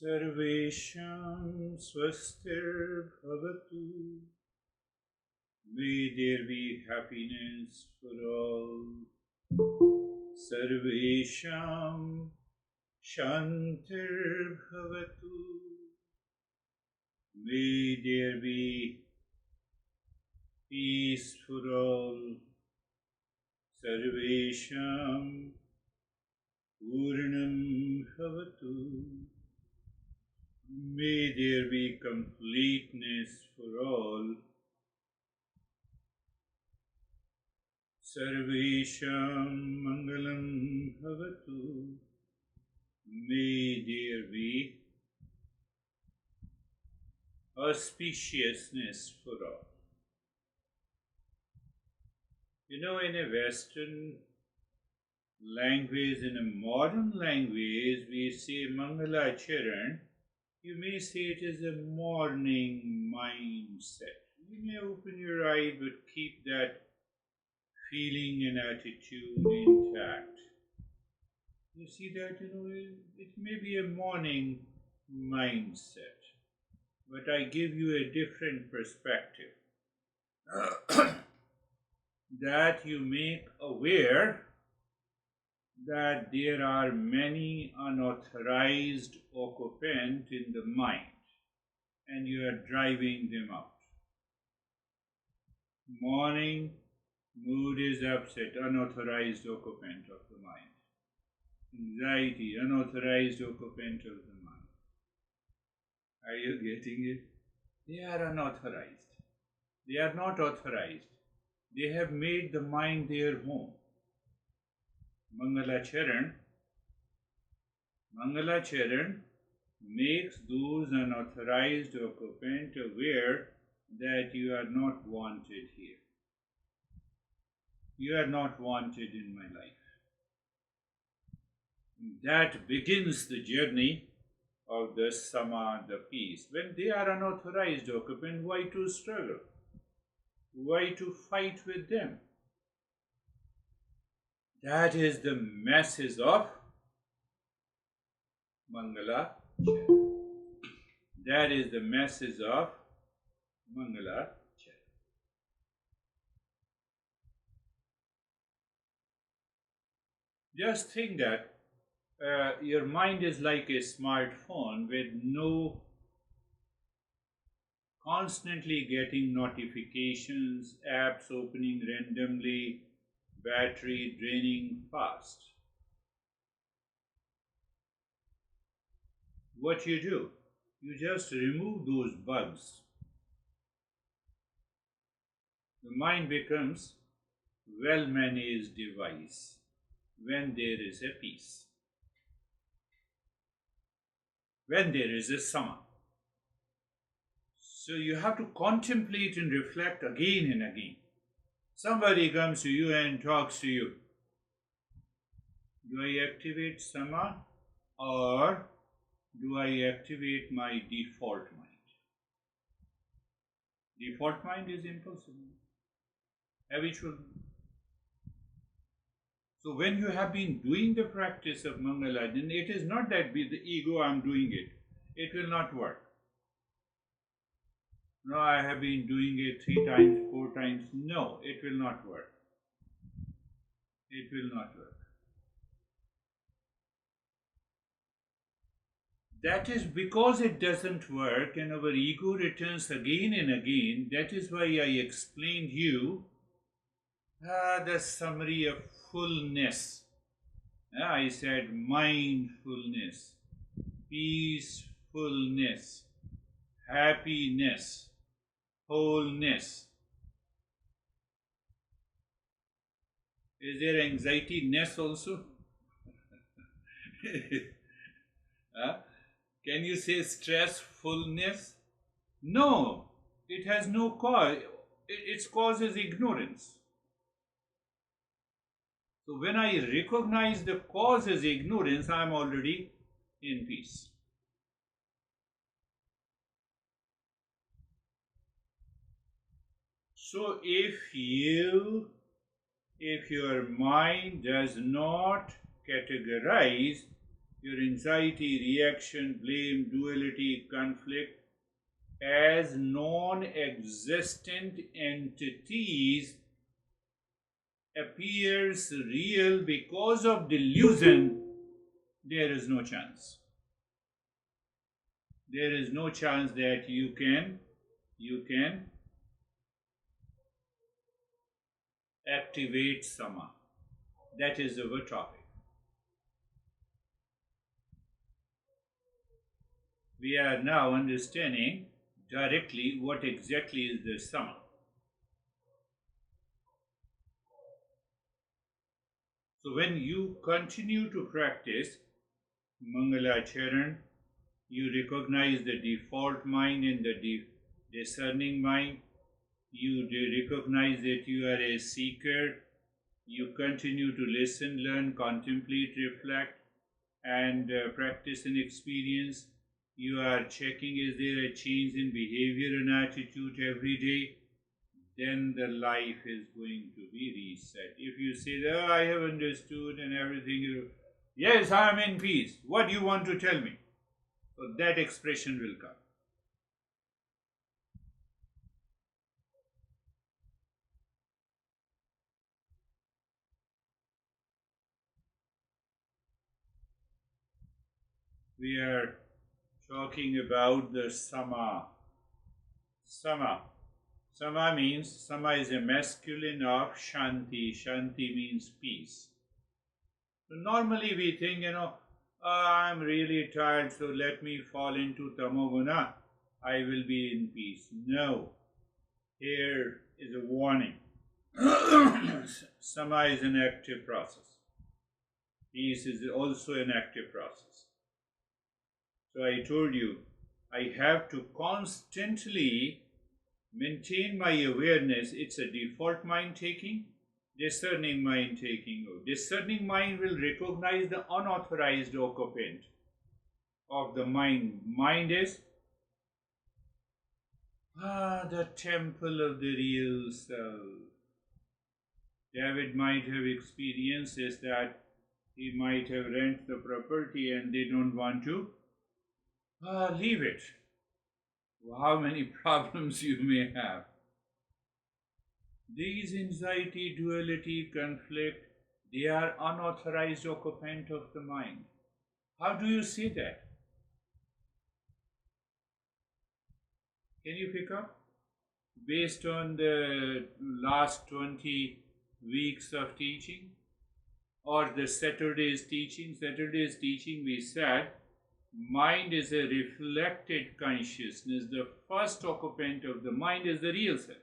Sarvesham swastir bhavatu. May there be happiness for all. Sarvesham shantir bhavatu. May there be peace for all. Sarvesham purnam bhavatu. May there be completeness for all. Sarvesham mangalam bhavatu. May there be auspiciousness for all. You know, in a Western language, in a modern language, we say Mangala Charan. You may say it is a morning mindset. You may open your eye, but keep that feeling and attitude intact. You see that, it may be a morning mindset, but I give you a different perspective. That you make aware that there are many unauthorized occupants in the mind, and you are driving them out. Morning mood is upset, unauthorized occupant of the mind. Anxiety, unauthorized occupant of the mind. Are you getting it? They are unauthorized. They are not authorized. They have made the mind their home. Mangala Charan makes those unauthorized occupants aware that you are not wanted here. You are not wanted in my life. That begins the journey of the Śama, the peace. When they are unauthorized occupant, why to struggle? Why to fight with them? That is the message of Mangala Charan. That is the message of Mangala Charan. Just think that your mind is like a smartphone with no constantly getting notifications, apps opening randomly, battery draining fast. What you do? You just remove those bugs. The mind becomes well-managed device when there is a peace, when there is a Śama. So you have to contemplate and reflect again and again. Somebody comes to you and talks to you. Do I activate Śama or do I activate my default mind? Default mind is impulsive, habitual. So when you have been doing the practice of Mangala, then it is not that with the ego I am doing it. It will not work. No, I have been doing it 3 times, 4 times. No, it will not work. It will not work. That is because it doesn't work and our ego returns again and again. That is why I explained you the summary of fullness. I said mindfulness, peacefulness, happiness, wholeness. Is there anxiety-ness also? Can you say stressfulness? No, it has no cause. Its cause is ignorance. So when I recognize the cause as ignorance, I am already in peace. So if your mind does not categorize your anxiety, reaction, blame, duality, conflict as non-existent entities appears real because of delusion, there is no chance. There is no chance that you can activate Śama. That is our topic. We are now understanding directly what exactly is the Śama. So when you continue to practice Mangalacharan, you recognize the default mind and the discerning mind. You recognize that you are a seeker. You continue to listen, learn, contemplate, reflect, and practice and experience. You are checking, is there a change in behavior and attitude every day? Then the life is going to be reset. If you say, oh, I have understood and everything, yes, I am in peace. What do you want to tell me? So that expression will come. We are talking about the Śama. Śama. Śama means, Śama is a masculine of Shanti. Shanti means peace. So normally we think, I'm really tired, so let me fall into Tamoguna. I will be in peace. No. Here is a warning. Śama is an active process. Peace is also an active process. So I told you, I have to constantly maintain my awareness. It's a default mind taking, discerning mind taking. Discerning mind will recognize the unauthorized occupant of the mind. Mind is the temple of the real self. David might have experiences that he might have rented the property and they don't want to leave it. How many problems you may have. These anxiety, duality, conflict, they are unauthorized occupant of the mind. How do you say that? Can you pick up? Based on the last 20 weeks of teaching or the Saturday's teaching we said mind is a reflected consciousness. The first occupant of the mind is the real self.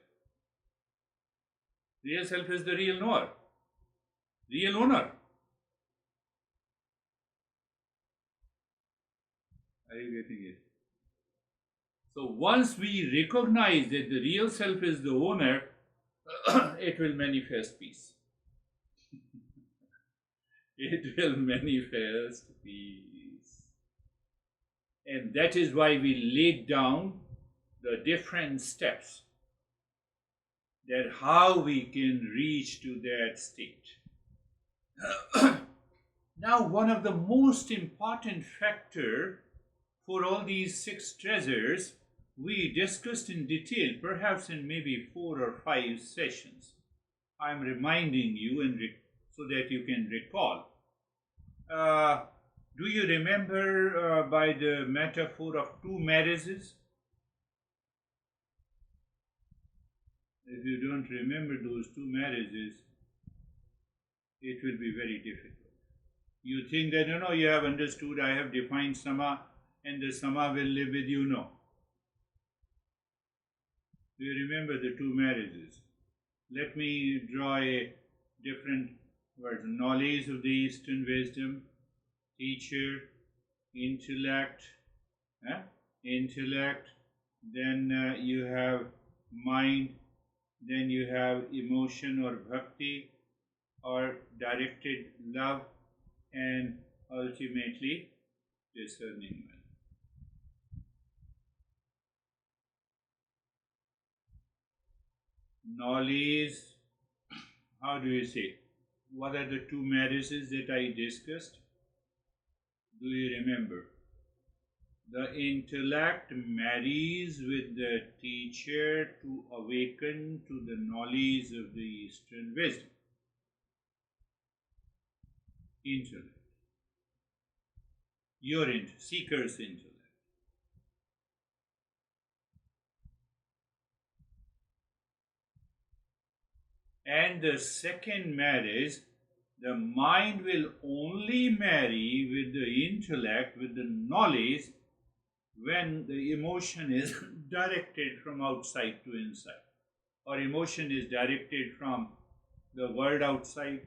Real self is the real knower, real owner. Are you getting it? So once we recognize that the real self is the owner, it will manifest peace. It will manifest peace. And that is why we laid down the different steps that how we can reach to that state. Now, one of the most important factor for all these 6 treasures we discussed in detail, perhaps in maybe 4 or 5 sessions. I am reminding you so that you can recall. Do you remember by the metaphor of 2 marriages? If you don't remember those 2 marriages, it will be very difficult. You think that, you have understood, I have defined Śama, and the Śama will live with you. No. Do you remember the 2 marriages? Let me draw a different word. Knowledge of the Eastern wisdom, teacher, intellect, then you have mind, then you have emotion or bhakti or directed love, and ultimately discerning mind. Knowledge, how do you say? What are the 2 marriages that I discussed? Do you remember? The intellect marries with the teacher to awaken to the knowledge of the Eastern wisdom. Intellect. Your seeker's intellect. And the second marriage, the mind will only marry with the intellect, with the knowledge, when the emotion is directed from outside to inside, or emotion is directed from the world outside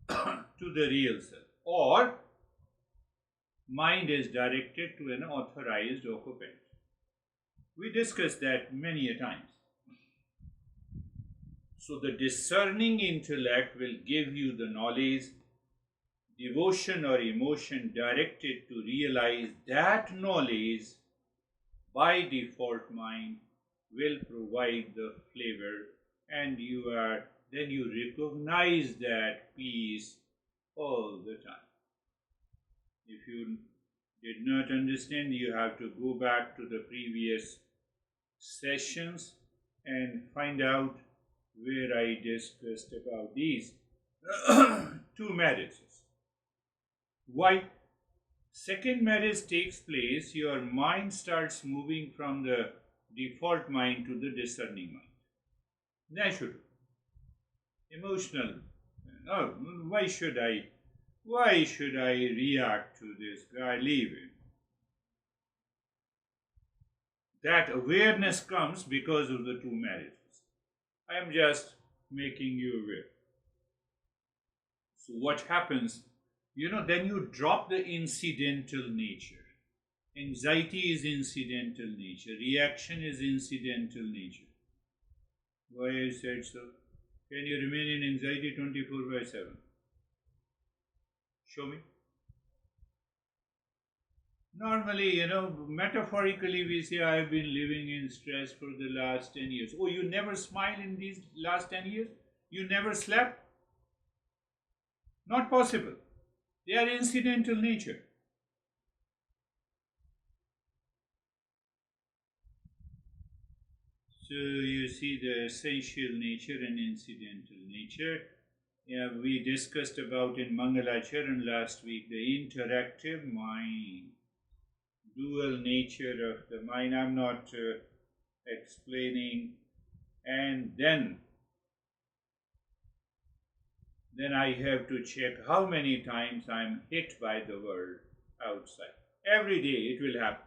to the real self, or mind is directed to an authorized occupant. We discussed that many a times. So the discerning intellect will give you the knowledge, devotion or emotion directed to realize that knowledge by default mind will provide the flavor, and then you recognize that peace all the time. If you did not understand, you have to go back to the previous sessions and find out where I discussed about these two marriages. Why? Second marriage takes place, your mind starts moving from the default mind to the discerning mind. Natural. Emotional. Oh, why should I react to this guy leaving? That awareness comes because of the two marriages. I am just making you aware. So what happens? Then you drop the incidental nature. Anxiety is incidental nature. Reaction is incidental nature. Why I said so? Can you remain in anxiety 24/7? Show me. Normally, metaphorically we say, I have been living in stress for the last 10 years. Oh, you never smiled in these last 10 years? You never slept? Not possible. They are incidental nature. So you see the essential nature and incidental nature. We discussed about in Mangalacharan last week the interactive mind, dual nature of the mind. I'm not explaining. And then I have to check how many times I'm hit by the world outside. Every day it will happen.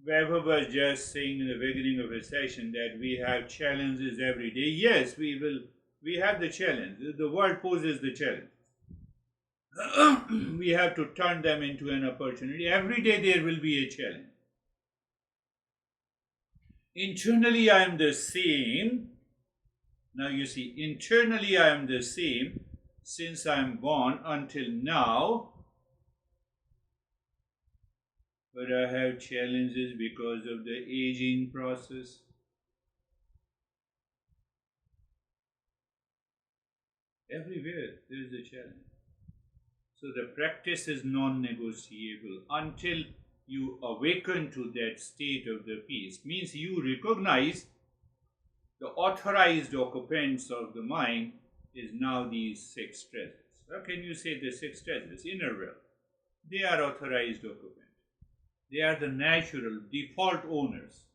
Weber was just saying in the beginning of his session that we have challenges every day. Yes, we have the challenge. The world poses the challenge. We have to turn them into an opportunity. Every day there will be a challenge. Internally I am the same. Now you see, internally I am the same since I am born until now. But I have challenges because of the aging process. Everywhere there is a challenge. So the practice is non-negotiable until you awaken to that state of the peace. Means you recognize the authorized occupants of the mind is now these six treasures. How can you say the six treasures? Inner realm. They are authorized occupants. They are the natural default owners.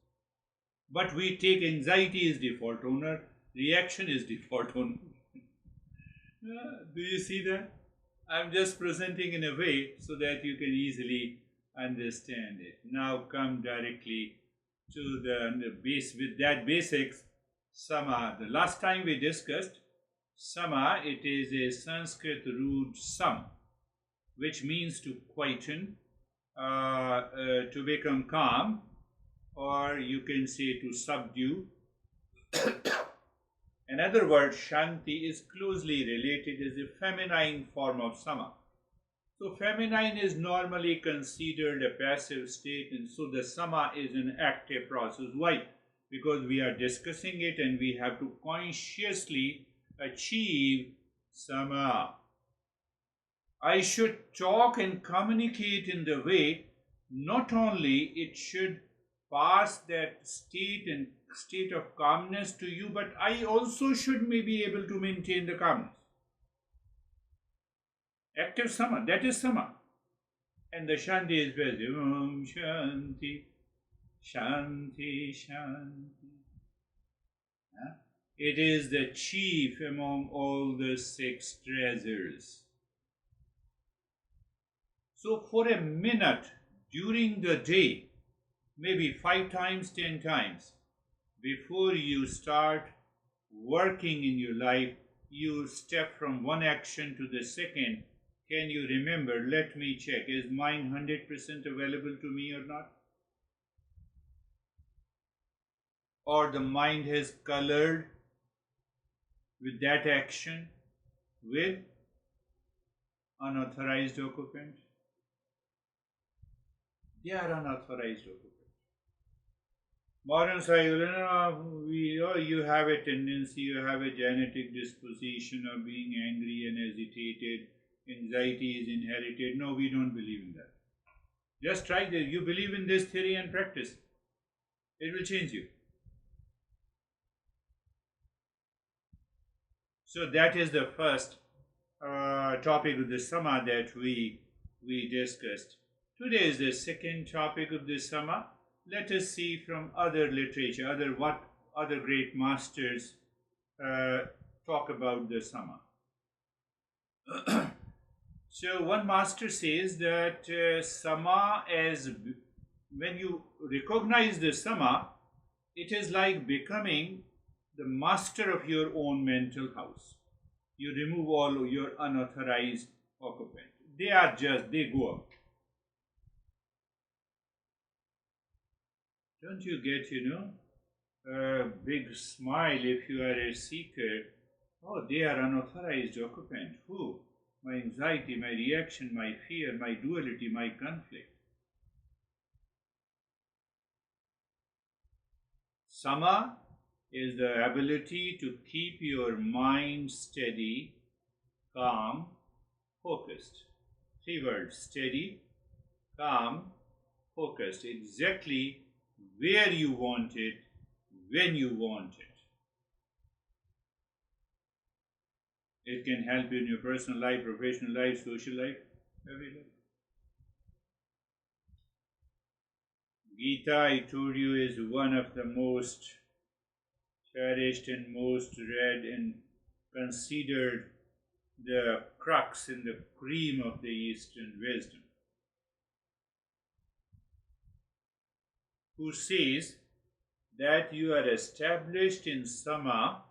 But we take anxiety as default owner, reaction is default owner. Do you see that? I'm just presenting in a way so that you can easily understand it. Now come directly to the base. With that basics, Śama. The last time we discussed Śama, it is a Sanskrit root sam, which means to quieten, to become calm, or you can say to subdue. Another word, Shanti, is closely related as a feminine form of Śama. So feminine is normally considered a passive state, and so the Śama is an active process. Why? Because we are discussing it and we have to consciously achieve Śama. I should talk and communicate in the way not only it should pass that state of calmness to you, but I also should be able to maintain the calmness. Active sama, that is sama. And the Shanti is very Om Shanti, Shanti, Shanti. It is the chief among all the 6 treasures. So for a minute during the day, maybe 5 times, 10 times, before you start working in your life, you step from one action to the second. Can you remember, let me check, is mind 100% available to me or not? Or the mind has colored with that action with unauthorized occupant? They are unauthorized occupant. Modern psychology, you have a tendency, you have a genetic disposition of being angry and agitated. Anxiety is inherited. No, we don't believe in that. Just try this. You believe in this theory and practice. It will change you. So that is the first topic of the Sama that we discussed. Today is the second topic of the Sama. Let us see from other literature, what other great masters talk about the Sama. So one master says that Sama, as when you recognize the Sama, it is like becoming the master of your own mental house. You remove all your unauthorized occupant. They go out. Don't you get, a big smile if you are a seeker? Oh, they are unauthorized occupant. Who? My anxiety, my reaction, my fear, my duality, my conflict. Sama is the ability to keep your mind steady, calm, focused. 3 words: steady, calm, focused. Exactly where you want it, when you want it. It can help you in your personal life, professional life, social life, every life. Gita, I told you, is one of the most cherished and most read and considered the crux and the cream of the Eastern wisdom. Who says that you are established in Sama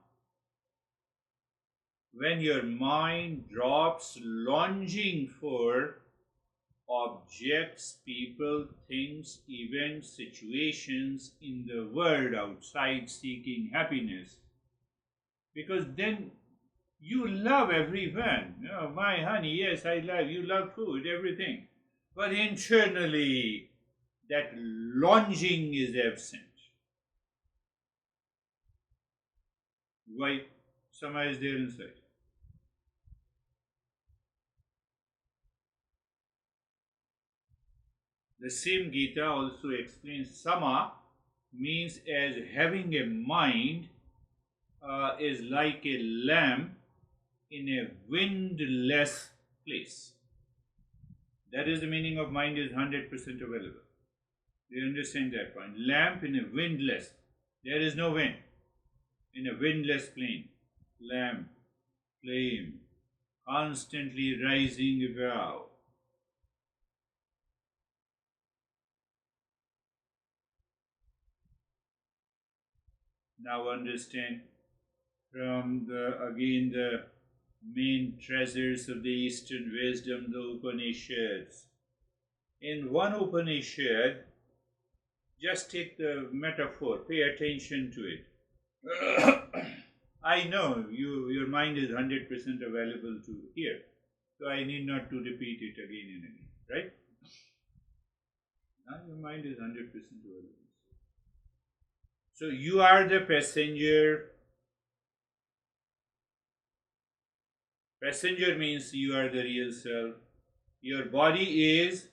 when your mind drops longing for objects, people, things, events, situations in the world outside seeking happiness. Because then you love everyone. My honey, yes, I love you, love food, everything. But internally, that longing is absent. Why? Sama is there inside. The same Gita also explains Sama means as having a mind is like a lamp in a windless place. That is the meaning of mind is 100% available. Do you understand that point? Lamp in a windless. There is no wind. In a windless plain. Lamp, flame, constantly rising above. Now understand from the main treasures of the Eastern wisdom, the Upanishads. In one Upanishad, just take the metaphor, pay attention to it. I know your mind is 100% available to hear, so I need not to repeat it again and again, right? Now your mind is 100% available. So you are the passenger. Passenger means you are the real self. Your body is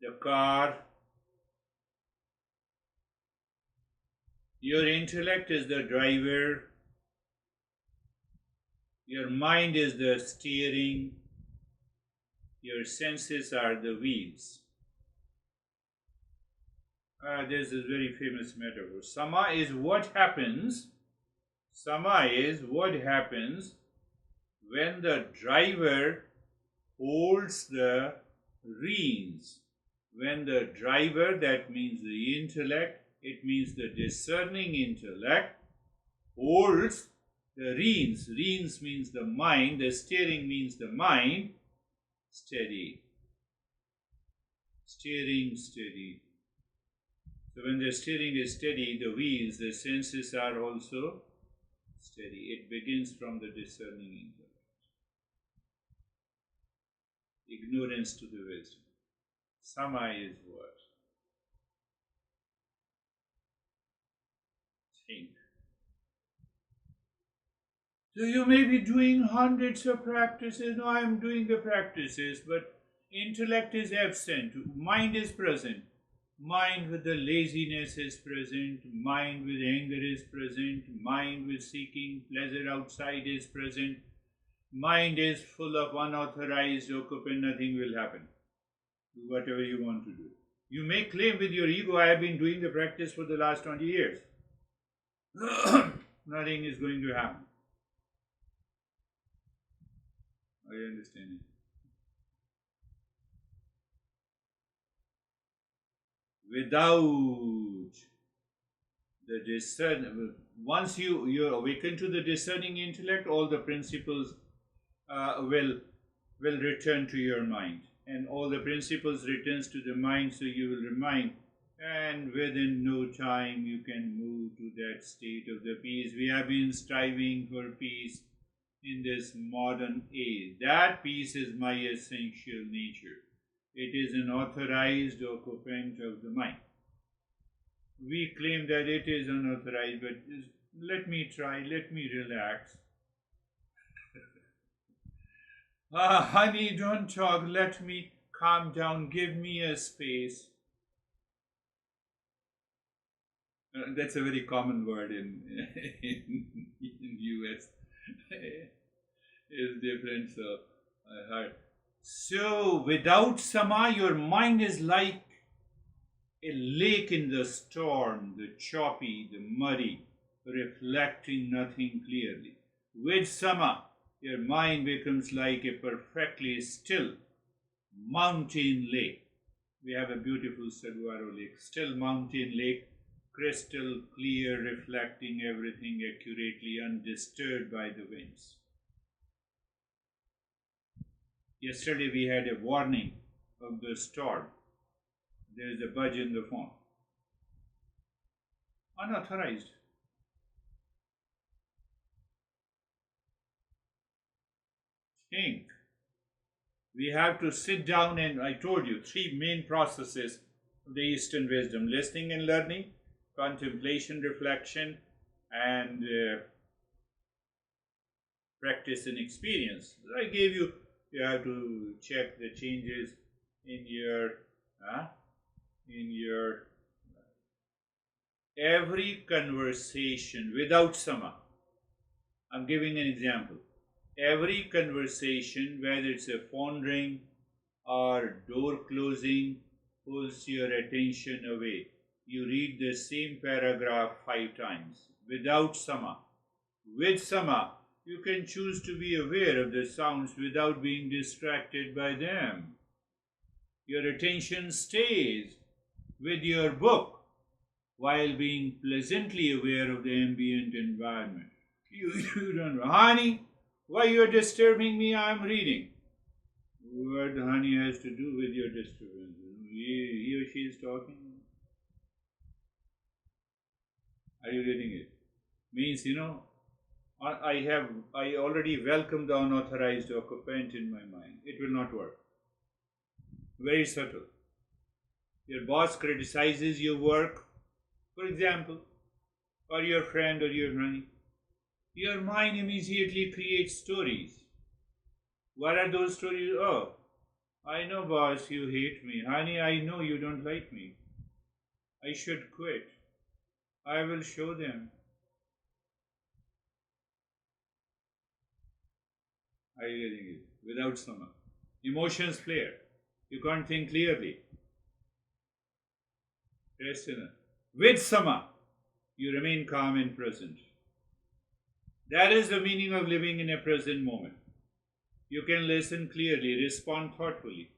the car. Your intellect is the driver. Your mind is the steering. Your senses are the wheels. There's a very famous metaphor. Sama is what happens. Sama is what happens when the driver holds the reins. When the driver, that means the intellect, it means the discerning intellect, holds the reins. Reins means the mind, the steering means the mind. Steady. Steering steady. So when the steering is steady, the wheels, the senses are also steady. It begins from the discerning intellect. Ignorance to the wisdom. Sama is what? Think. So you may be doing hundreds of practices. No, I am doing the practices, but intellect is absent. Mind is present. Mind with the laziness is present. Mind with anger is present. Mind with seeking pleasure outside is present. Mind is full of unauthorized occupant. Nothing will happen. Do whatever you want to do. You may claim with your ego, I have been doing the practice for the last 20 years. Nothing is going to happen. Are you understanding? Without the discernment, once you awaken to the discerning intellect, all the principles will return to your mind, and all the principles returns to the mind, so you will remind, and within no time you can move to that state of the peace. We have been striving for peace in this modern age. That peace is my essential nature. It is an authorized occupant of the mind. We claim that it is unauthorized, but let me try, let me relax. Honey, don't talk, let me calm down, give me a space. That's a very common word in US. It's different, so I heard. So, without Sama, your mind is like a lake in the storm, the choppy, the muddy, reflecting nothing clearly. With Sama, your mind becomes like a perfectly still mountain lake. We have a beautiful Saguaro lake, still mountain lake, crystal clear, reflecting everything accurately, undisturbed by the winds. Yesterday we had a warning of the storm. There is a budge in the phone. Unauthorized. Think. We have to sit down, and I told you 3 main processes of the Eastern wisdom: listening and learning, contemplation, reflection, and practice and experience. I gave you. You have to check the changes in your every conversation without Sama. I'm giving an example. Every conversation, whether it's a phone ring or door closing, pulls your attention away. You read the same paragraph 5 times without Sama. With Sama, you can choose to be aware of the sounds without being distracted by them. Your attention stays with your book while being pleasantly aware of the ambient environment. You don't know, honey, why you're disturbing me? I'm reading. What honey has to do with your disturbance? He or she is talking. Are you getting it? Means, I already welcome the unauthorized occupant in my mind. It will not work. Very subtle. Your boss criticizes your work, for example, or your friend or your honey. Your mind immediately creates stories. What are those stories? Oh, I know, boss, you hate me. Honey, I know you don't like me. I should quit. I will show them. I really think it. Without Sama. Emotions flare. You can't think clearly. Rest in it. With Sama, you remain calm and present. That is the meaning of living in a present moment. You can listen clearly, respond thoughtfully,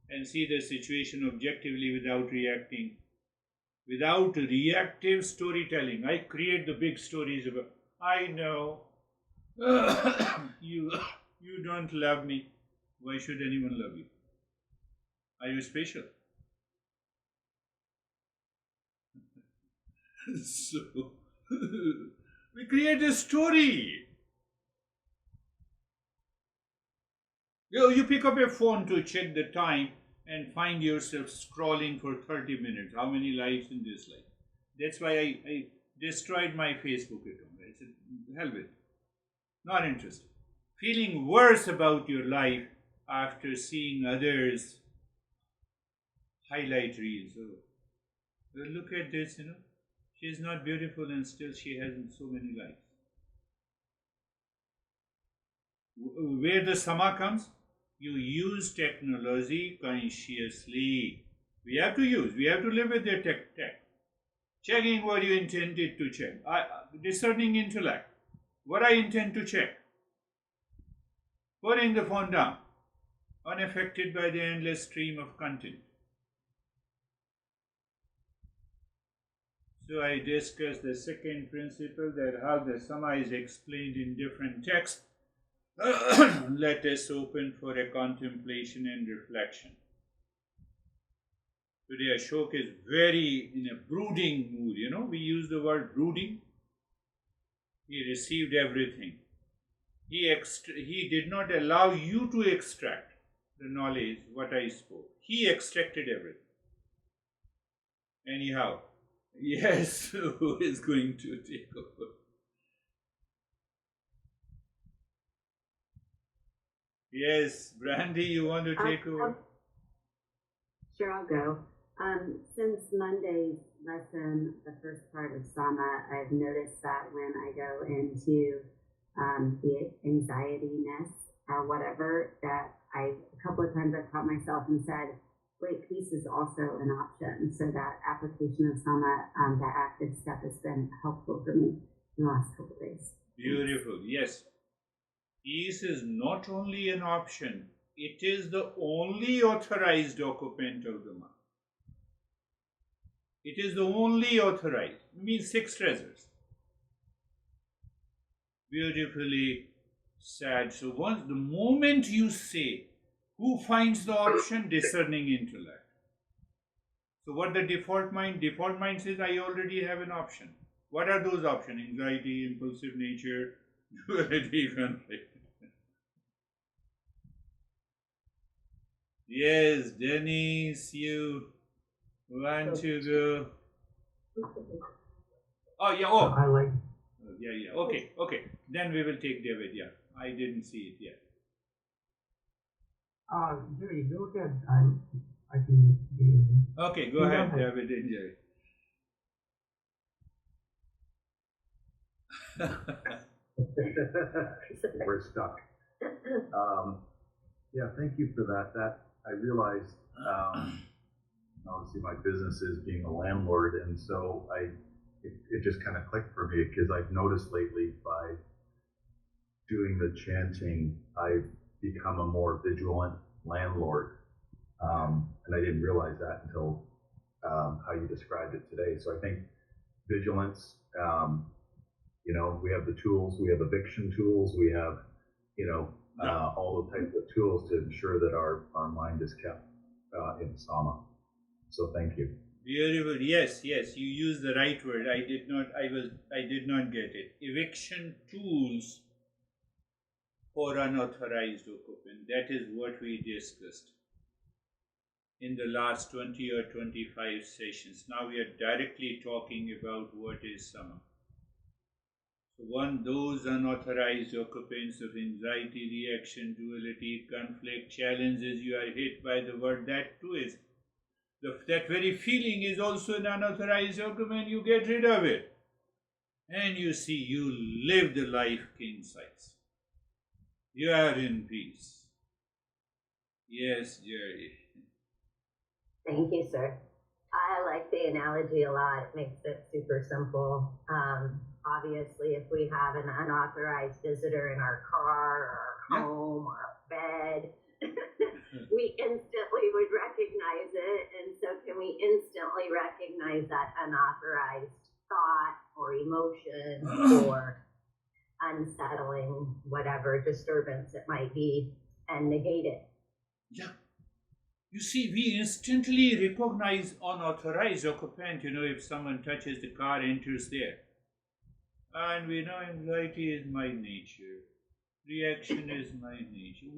and see the situation objectively without reacting. Without reactive storytelling. I create the big stories about, I know you don't love me. Why should anyone love you? Are you special? So we create a story. You pick up a phone to check the time and find yourself scrolling for 30 minutes. How many lives in this life? That's why I destroyed my Facebook account. I said, hell with it. Not interested. Feeling worse about your life after seeing others' highlight reels. Oh, well, look at this, She's not beautiful and still she has so many likes. Where the Sama comes, you use technology consciously. We have to live with the tech. Checking what you intended to check. Discerning intellect. What I intend to check. Putting the phone down. Unaffected by the endless stream of content. So I discussed the second principle, that how the Sama is explained in different texts. Let us open for a contemplation and reflection. Today Ashok is very in a brooding mood. We use the word brooding. He received everything. He did not allow you to extract the knowledge, what I spoke. He extracted everything. Anyhow, yes, who is going to take over? Yes, Brandy, you want to take over? Sure, I'll go. Since Monday's lesson, the first part of Sama, I've noticed that when I go into the anxiety-ness or whatever, that a couple of times I've caught myself and said, wait, peace is also an option. So that application of Sama, that active step has been helpful for me in the last couple of days. Beautiful, yes. Peace is not only an option, it is the only authorized occupant of the mind. It is the only authorized. It means 6 treasures. Beautifully said. So the moment you say, who finds the option? Discerning intellect. So what the default mind? Default mind says, I already have an option. What are those options? Anxiety, impulsive nature, duality, conflict. Yes, Dennis, you want to go? Oh, yeah, oh. I like. Yeah, okay. Then we will take David, yeah. I didn't see it yet. Jerry, go ahead. I can be. Okay, go ahead, David and Jerry. We're stuck. Yeah, thank you for that. That I realized, obviously my business is being a landlord, and so it just kind of clicked for me, because I've noticed lately by doing the chanting, I've become a more vigilant landlord, and I didn't realize that until how you described it today. So I think vigilance. We have the tools, we have eviction tools, we have, all the types of tools to ensure that our mind is kept in Sama. So thank you. Beautiful. Yes, you used the right word. I did not get it. Eviction tools for unauthorized occupant. That is what we discussed in the last 20 or 25 sessions. Now we are directly talking about what is Sama. Those unauthorized occupants of anxiety, reaction, duality, conflict, challenges, you are hit by the word, that too is, that very feeling is also an unauthorized occupant, you get rid of it. And you see, you live the life king size. You are in peace. Yes, Jerry. Thank you, sir. I like the analogy a lot. It makes it super simple. Obviously, if we have an unauthorized visitor in our car or our home or our bed, we instantly would recognize it. And so can we instantly recognize that unauthorized thought or emotion or unsettling, whatever disturbance it might be, and negate it? Yeah. You see, we instantly recognize unauthorized occupant, if someone touches the car, enters there. And we know anxiety is my nature. Reaction is my nature.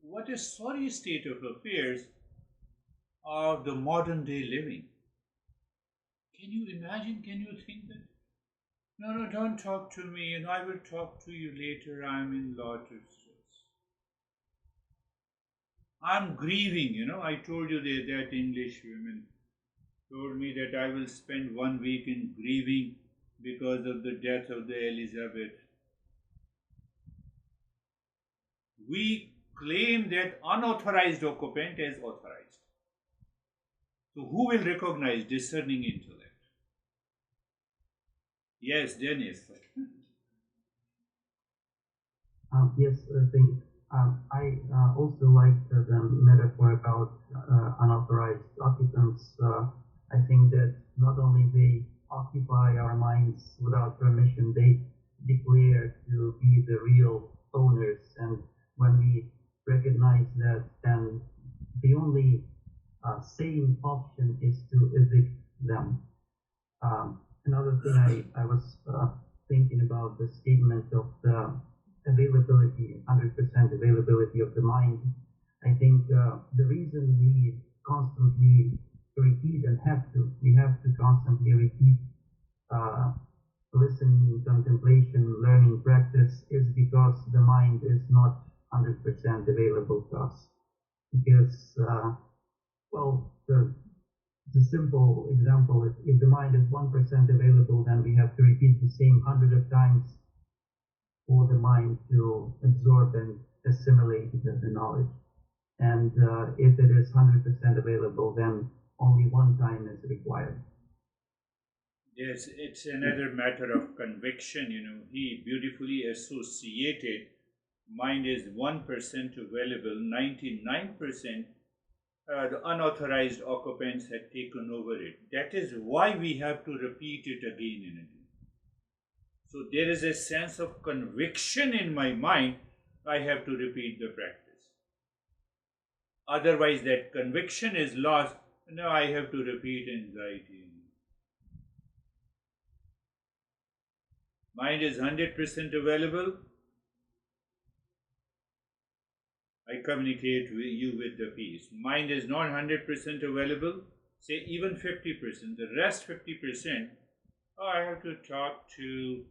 What a sorry state of affairs of the modern day living. Can you imagine? Can you think that? No, don't talk to me, I will talk to you later. I'm in lot of stress. I'm grieving, I told you that English woman told me that I will spend 1 week in grieving because of the death of the Elizabeth. We claim that unauthorized occupant as authorized. So who will recognize discerning intellect? Yes, Dennis. Yes, thank. I also like the metaphor about unauthorized occupants. I think that not only they occupy our minds without permission, they declare to be the real owners. And when we recognize that, then the only sane option is to evict them. Another thing I was thinking about the statement of the availability, 100% availability of the mind. I think the reason we constantly repeat and we have to constantly repeat listening, contemplation, learning, practice is because the mind is not 100% available to us. Because, the simple example, if the mind is 1% available, then we have to repeat the same 100 of times for the mind to absorb and assimilate the knowledge. And if it is 100% available, then only one time is required. Yes, it's another matter of conviction, He beautifully associated mind is 1% available, 99% the unauthorized occupants had taken over it. That is why we have to repeat it again and again. So there is a sense of conviction in my mind, I have to repeat the practice. Otherwise that conviction is lost, now I have to repeat anxiety. Mind is 100% available, I communicate with you with the peace. Mind is not 100% available, say even 50%, the rest 50%, I have to talk to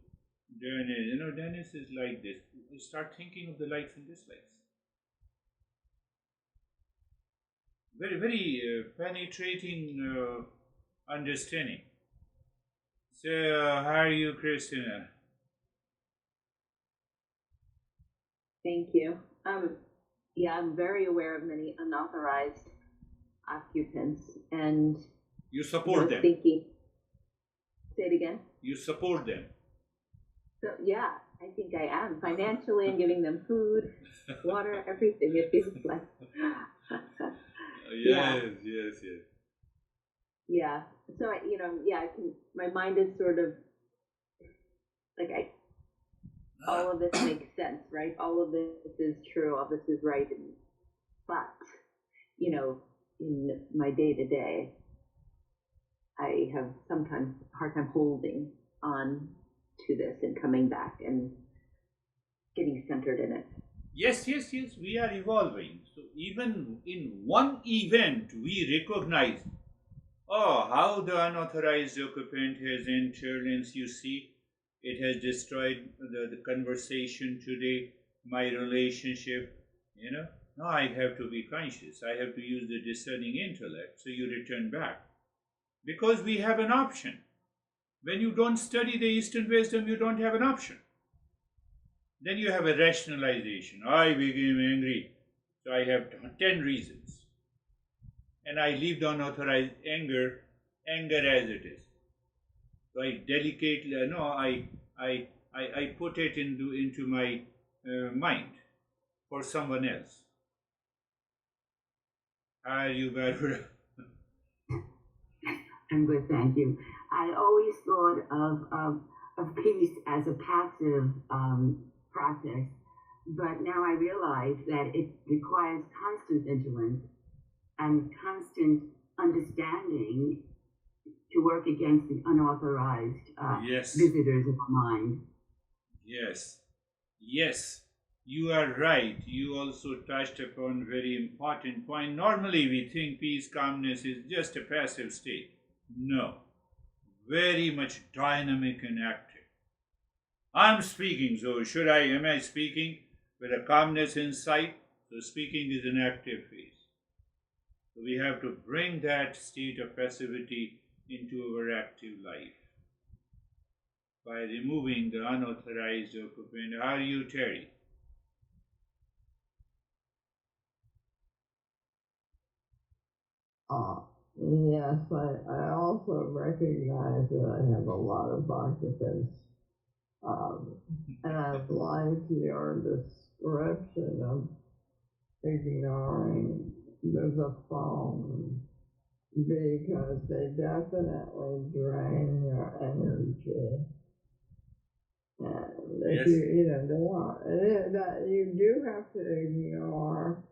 Dennis. Dennis is like this. You start thinking of the likes and dislikes. Very, very penetrating understanding. So, how are you, Christina? Thank you. I'm very aware of many unauthorized occupants, and you support them. Thinking. Say it again. You support them. So I think I am financially and giving them food, water, everything. It feels like. Yes. Yeah. So I can. My mind is sort of like all of this makes sense, right? All of this is true. All this is right. But in my day to day, I have sometimes a hard time holding on to this and coming back and getting centered in it. Yes, we are evolving. So even in one event, we recognize, how the unauthorized occupant has entered, and you see, It has destroyed the conversation today, my relationship. Now I have to be conscious. I have to use the discerning intellect. So you return back. Because we have an option. When you don't study the Eastern wisdom, you don't have an option. Then you have a rationalization. I became angry, so I have 10 reasons. And I leave the unauthorized anger as it is. So I delicately, I put it into my mind for someone else. How are you, Barbara? I'm good, thank you. I always thought of peace as a passive process, but now I realize that it requires constant vigilance and constant understanding to work against the unauthorized visitors of the mind. Yes, you are right. You also touched upon a very important point. Normally we think peace, calmness is just a passive state. No, very much dynamic and active. I'm speaking, so am I speaking with a calmness inside? So speaking is an active phase. So we have to bring that state of passivity into our active life by removing the unauthorized occupant. How are you, Terry? Yes, I also recognize that I have a lot of occupants. And I'd like your description of ignoring the phone because they definitely drain your energy. And if you do have to ignore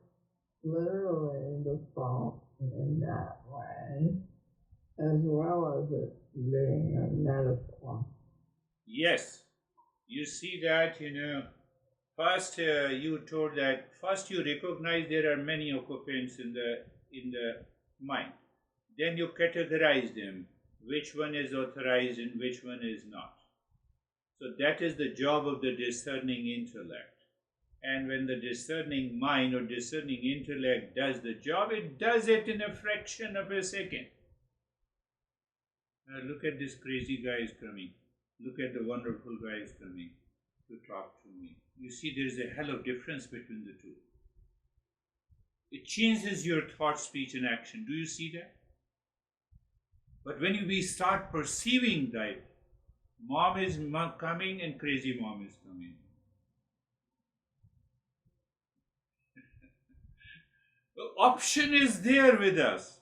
literally the phone in that way, as well as it being a metaphor. Yes, you see that, first you told that, first you recognize there are many occupants in the mind. Then you categorize them, which one is authorized and which one is not. So that is the job of the discerning intellect. And when the discerning mind or discerning intellect does the job, it does it in a fraction of a second. Look at this crazy guy is coming. Look at the wonderful guy is coming to talk to me. You see, there is a hell of difference between the two. It changes your thought, speech, and action. Do you see that? But when we start perceiving that mom is coming and crazy mom is coming, the option is there with us.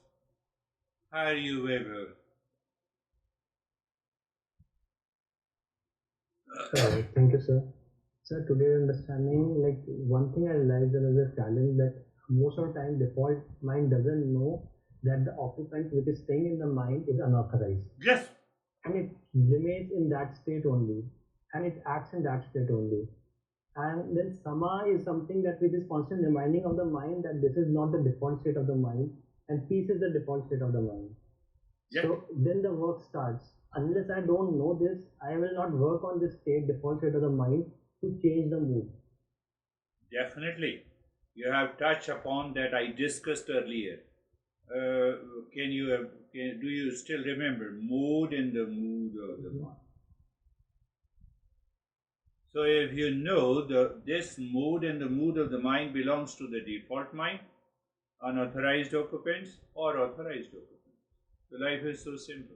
How are you, Weber? Thank you, sir. Sir, today understanding, like one thing I realized there is a challenge that most of the time default mind doesn't know that the occupant which is staying in the mind is unauthorized. Yes. And it remains in that state only. And it acts in that state only. And then sama is something that which is constant reminding of the mind that this is not the default state of the mind. And peace is the default state of the mind. Yep. So then the work starts. Unless I don't know this, I will not work on this state, default state of the mind to change the mood. Definitely. You have touched upon that I discussed earlier. Do you still remember mood and the mood of the mind? So if you know this mood and the mood of the mind belongs to the default mind, unauthorized occupants or authorized occupants. The life is so simple.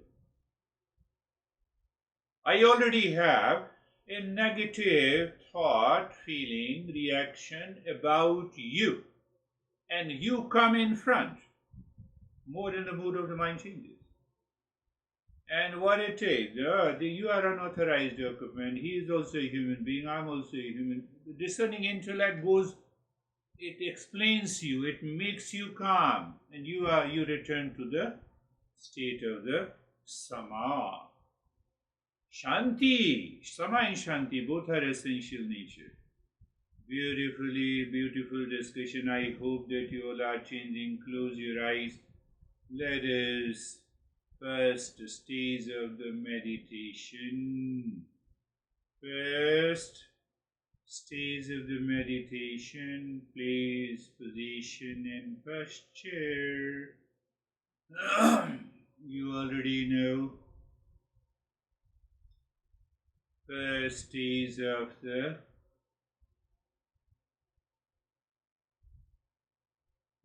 I already have a negative thought, feeling, reaction about you, and you come in front. More than the mood of the mind changes. And what it takes, you are unauthorized occupant, he is also a human being, I'm also a human. The discerning intellect goes, it explains you, it makes you calm, and you return to the state of the sama. Shanti, sama and Shanti, both are essential nature. Beautiful discussion. I hope that you all are changing. Close your eyes. Let us first stage of the meditation. First stage of the meditation, place, position, and posture. You already know. First stage of the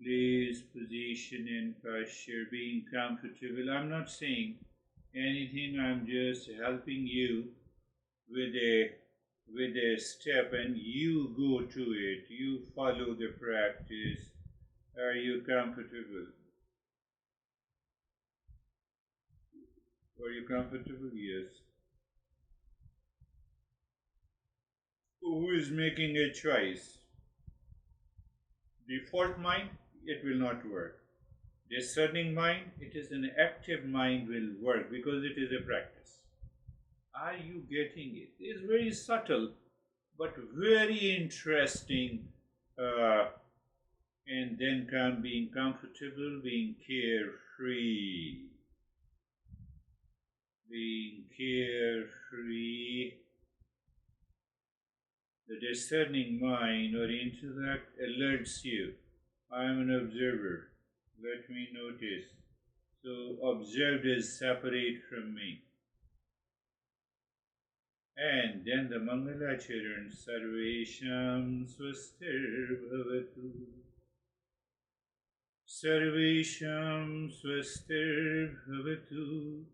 place, position, and posture, being comfortable. I'm not saying anything, I'm just helping you with a step, and you go to it. You follow the practice. Are you comfortable? Are you comfortable? Yes. Who is making a choice? Default mind, it will not work. Discerning mind, it is an active mind, will work because it is a practice. Are you getting it? It's very subtle, but very interesting. And then come being comfortable, being carefree. Being carefree. The discerning mind or intellect alerts you. I am an observer. Let me notice. So observed is separate from me. And then the Mangalacharan Sarvesham Swastir Bhavatu. Sarvesham Swastir Bhavatu.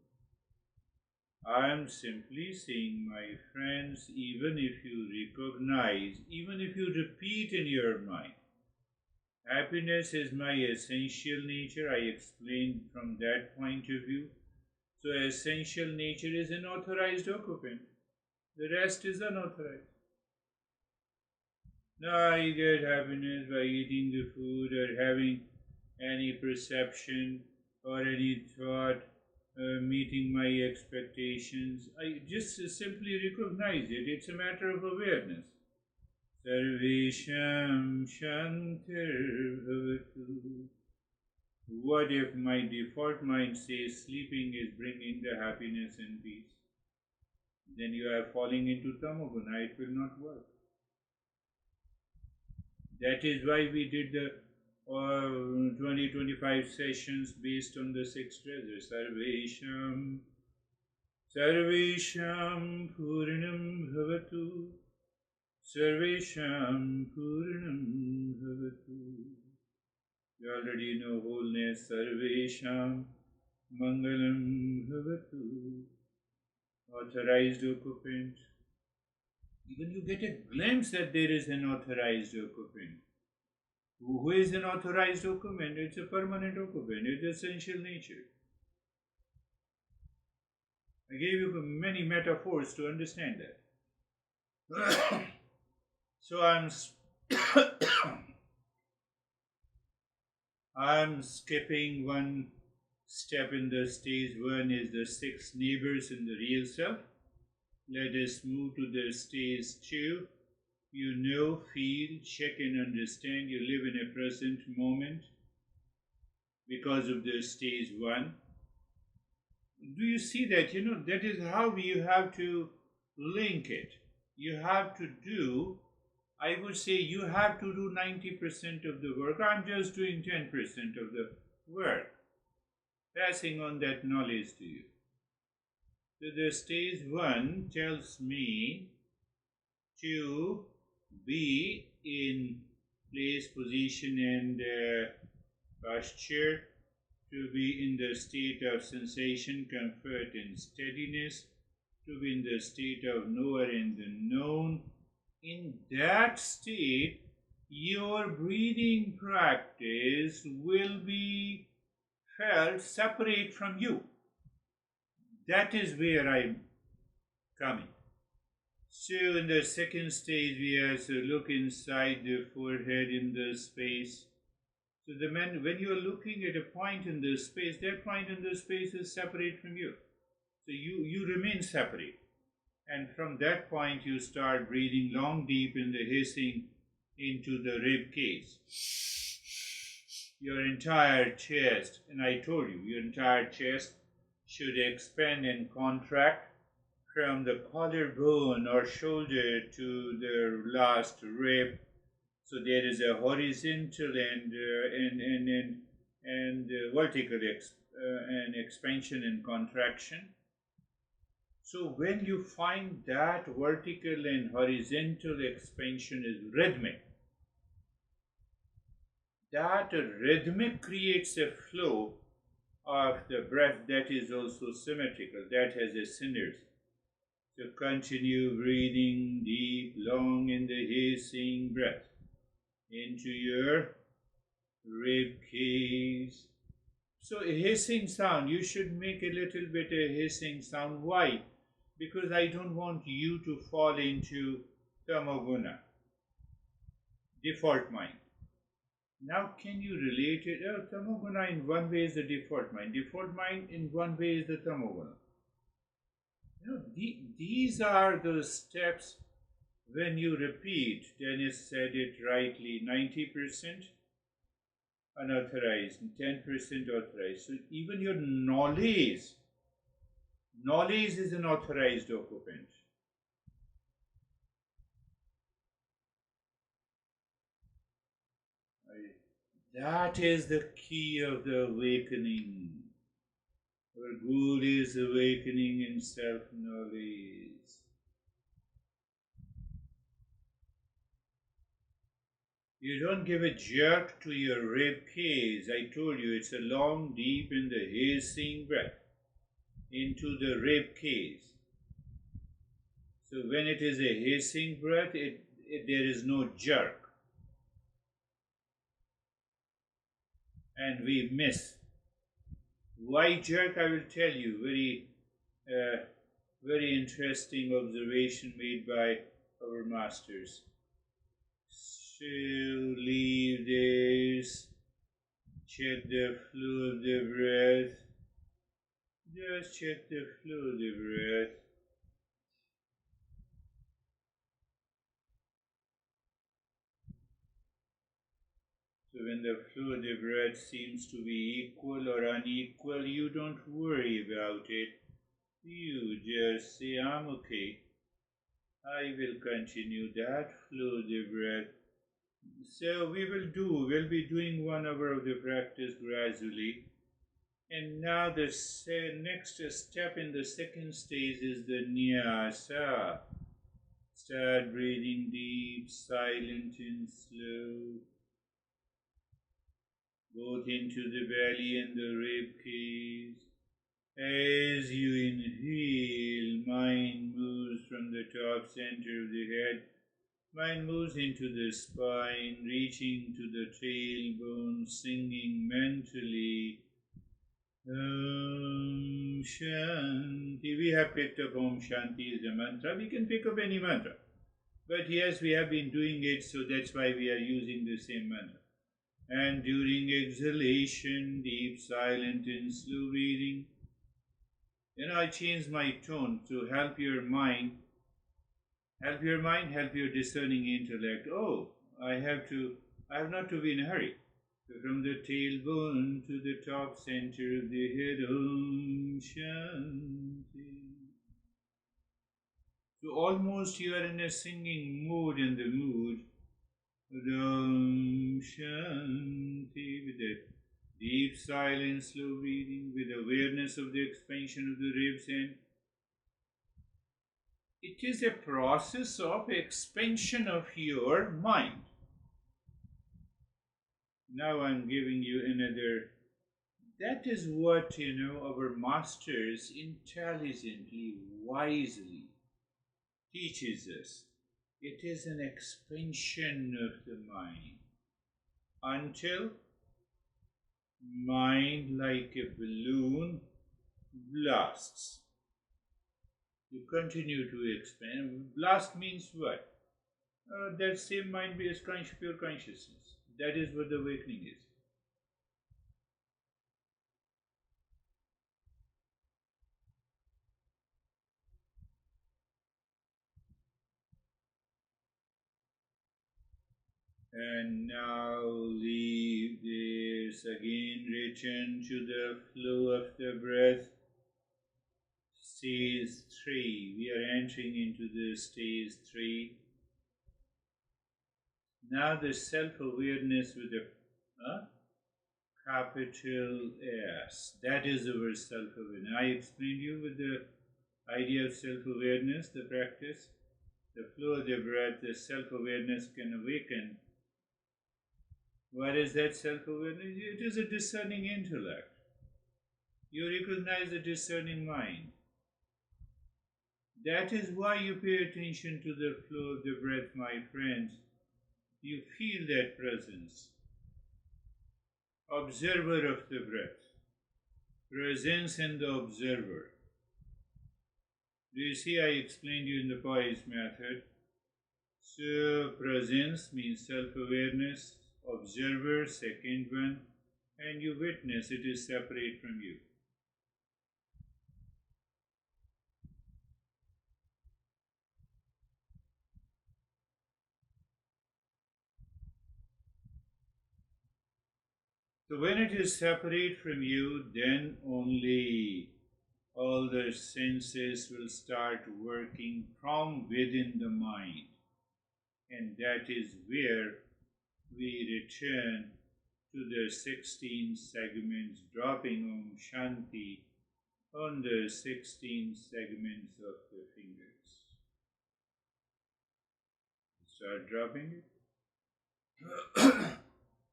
I am simply saying, my friends, even if you recognize, even if you repeat in your mind, happiness is my essential nature, I explained from that point of view. So essential nature is an authorized occupant. The rest is unauthorized. Now you get happiness by eating the food or having any perception or any thought meeting my expectations. I just simply recognize it. It's a matter of awareness. Sarvesham Shantir Bhavatu. What if my default mind says sleeping is bringing the happiness and peace? Then you are falling into tamoguna. It will not work. That is why we did the 20-25 sessions based on the 6 treasures. Sarvesham, Sarvesham Purinam Bhavatu, Sarvesham Purinam Bhavatu. You already know wholeness. Sarvesham Mangalam Bhavatu. Authorized occupant. Even you get a glimpse that there is an authorized occupant. Who is an authorized occupant? It's a permanent occupant. It's essential nature. I gave you many metaphors to understand that. So I'm skipping one step in the stage 1 is the 6 neighbors in the real self. Let us move to the stage 2. You know, feel, check and understand. You live in a present moment because of the stage 1. Do you see that? You know, that is how you have to link it. You have to do, I would say you have to do 90% of the work. I'm just doing 10% of the work. Passing on that knowledge to you. So the stage 1 tells me to be in place, position and posture, to be in the state of sensation, comfort and steadiness, to be in the state of knower and the known. In that state, your breathing practice will be felt separate from you. That is where I'm coming. So in the second stage, we have to look inside the forehead in the space. So when you are looking at a point in the space, that point in the space is separate from you. So you remain separate. And from that point, you start breathing long, deep in the hissing into the rib cage. Your entire chest, and I told you, your entire chest should expand and contract from the collarbone or shoulder to the last rib. So there is a horizontal and vertical and expansion and contraction. So when you find that vertical and horizontal expansion is rhythmic, that rhythmic creates a flow of the breath that is also symmetrical, that has a synergy. So continue breathing deep, long in the hissing breath into your rib cage. So a hissing sound, you should make a little bit of hissing sound. Why? Because I don't want you to fall into tamoguna, default mind. Now can you relate it? Tamoguna in one way is the default mind. Default mind in one way is the tamoguna. These are the steps when you repeat. Dennis said it rightly, 90% unauthorized, 10% authorized. So even your knowledge is an authorized occupant. That is the key of the awakening. Our goal is awakening in self-knowledge. You don't give a jerk to your rib cage. I told you it's a long, deep in the hissing breath into the rib cage. So when it is a hissing breath, there is no jerk. And we miss. Why jerk? I will tell you. Very interesting observation made by our masters. So leave this, check the flow of the breath. Just check the flow of the breath. So when the flow of the breath seems to be equal or unequal, you don't worry about it. You just say, I'm okay. I will continue that flow of the breath. So we'll be doing 1 hour of the practice gradually. And now the next step in the second stage is the nyasa. Start breathing deep, silent and slow, both into the belly and the rib cage. As you inhale, mind moves from the top center of the head. Mind moves into the spine, reaching to the tailbone, singing mentally, Om Shanti. We have picked up Om Shanti as a mantra. We can pick up any mantra. But yes, we have been doing it, so that's why we are using the same mantra. And during exhalation, deep, silent and slow breathing, I change my tone to help your mind, help your discerning intellect. Oh, I have not to be in a hurry. So from the tailbone to the top center of the head, Om Shanti. So almost you are in a singing mood in the mood. Om Shanti, with a deep silent slow breathing, with awareness of the expansion of the ribs, and it is a process of expansion of your mind. Now I'm giving you another. That is what our masters intelligently, wisely teaches us. It is an expansion of the mind until mind, like a balloon, blasts. You continue to expand. Blast means what? That same mind is pure consciousness. That is what the awakening is. And now leave this again, return to the flow of the breath. stage 3. We are entering into the stage 3. Now the self-awareness with a capital S. That is our self-awareness. I explained you with the idea of self-awareness, the practice. The flow of the breath, the self-awareness can awaken. What is that self-awareness? It is a discerning intellect. You recognize the discerning mind. That is why you pay attention to the flow of the breath, my friends. You feel that presence. Observer of the breath. Presence in the observer. Do you see I explained you in the poise method? So presence means self-awareness, observer, second one, and you witness, it is separate from you. So when it is separate from you, then only all the senses will start working from within the mind. And that is where we return to the 16 segments, dropping Om Shanti on the 16 segments of the fingers. Start dropping it.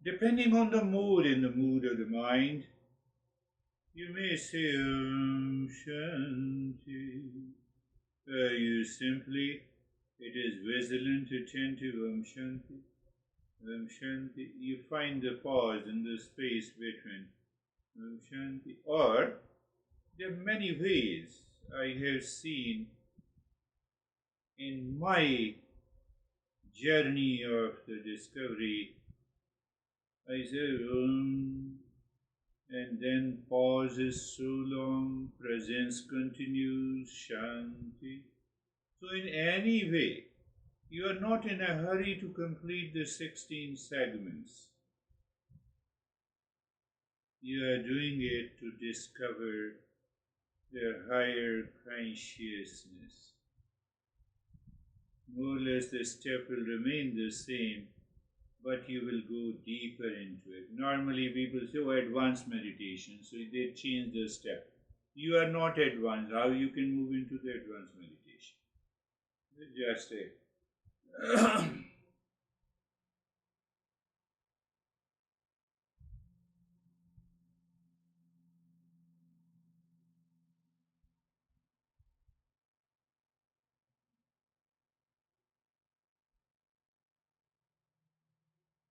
Depending on the mood, in the mood of the mind, you may say Om Shanti. You simply, it is vigilant, attentive, Om Shanti. Om Shanti. You find the pause in the space between Om Shanti. Or, there are many ways I have seen in my journey of the discovery. I say Om, and then pause is so long, presence continues, Shanti. So in any way, you are not in a hurry to complete the 16 segments. You are doing it to discover the higher consciousness. More or less the step will remain the same, but you will go deeper into it. Normally people say, oh, advanced meditation, so they change the step. You are not advanced. How you can move into the advanced meditation? Just a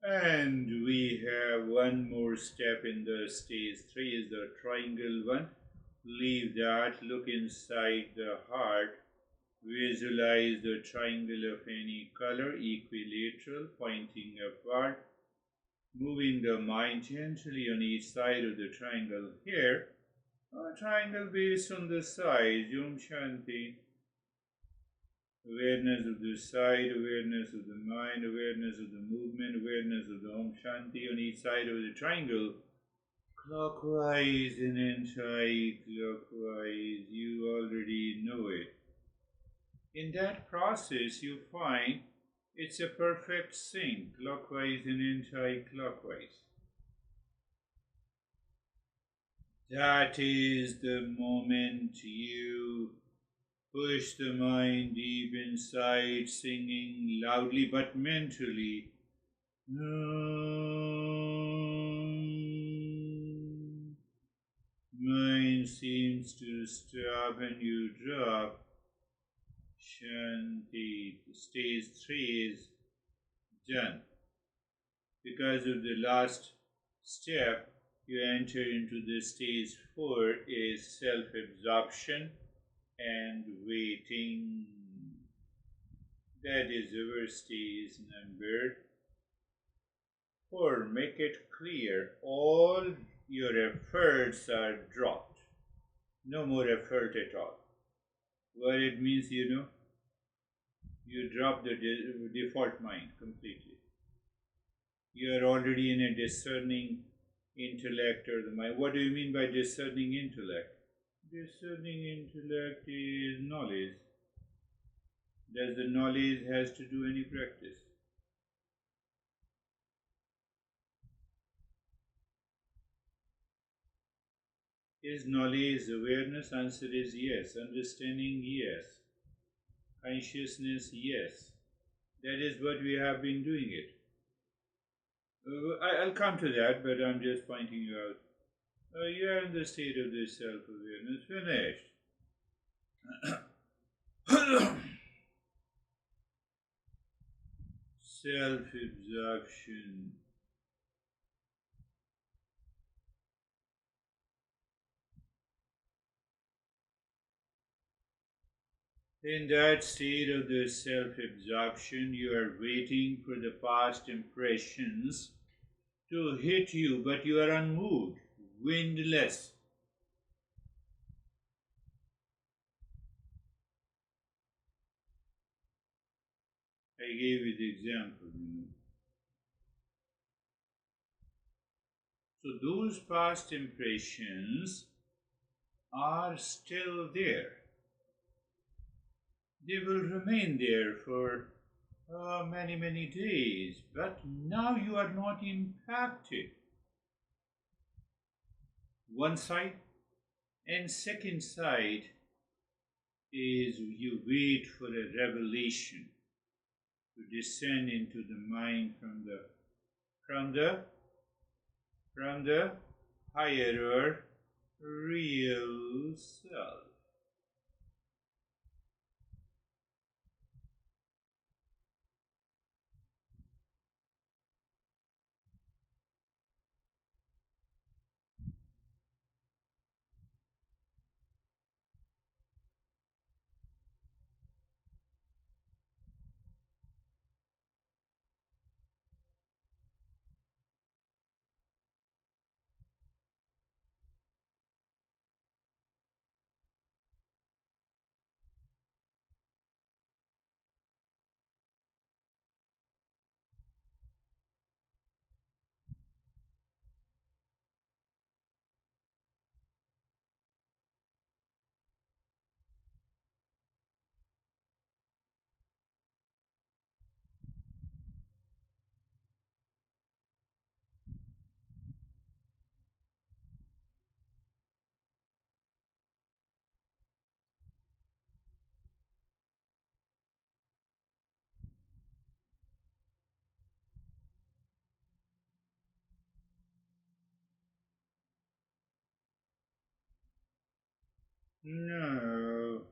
And we have one more step in the stage 3 is the triangle one. Leave that, look inside the heart, visualize the triangle of any color, equilateral, pointing upward, moving the mind gently on each side of the triangle. Here, a triangle based on the sides, Om Shanti. Awareness of the side, awareness of the mind, awareness of the movement, awareness of the Om Shanti on each side of the triangle. Clockwise and anti-clockwise, you already know it. In that process, you find it's a perfect sync, clockwise and anti-clockwise. That is the moment you push the mind deep inside, singing loudly but mentally. Mind seems to stop and you drop. Shanti. Stage 3 is done. Because of the last step, you enter into the stage 4 is self-absorption and waiting. That is our stage number 4. Make it clear, all your efforts are dropped. No more effort at all. What it means, you know, you drop the default mind completely. You are already in a discerning intellect or the mind. What do you mean by discerning intellect? Discerning intellect is knowledge. Does the knowledge has to do any practice? Is knowledge awareness? Answer is yes. Understanding, yes. Consciousness, yes. That is what we have been doing it. I'll come to that, but I'm just pointing you out. You are in the state of this self-awareness. Finished. Self-absorption. In that state of the self-absorption, you are waiting for the past impressions to hit you, but you are unmoved, windless. I gave you the example. So those past impressions are still there. They will remain there for many, many days, but now you are not impacted. One side, and second side is you wait for a revelation to descend into the mind from the higher real self. No.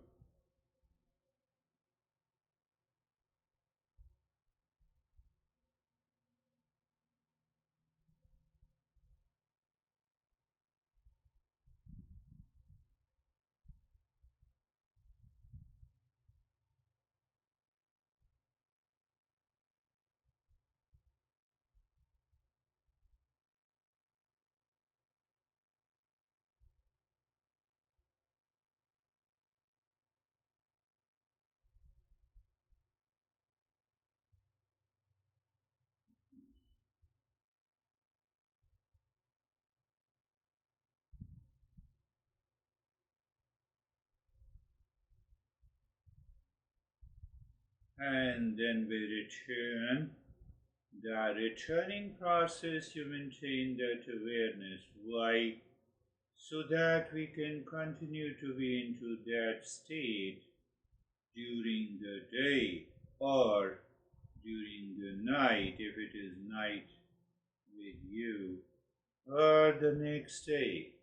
And then we return. The returning process, you maintain that awareness. Why? So that we can continue to be into that state during the day or during the night, if it is night with you, or the next day.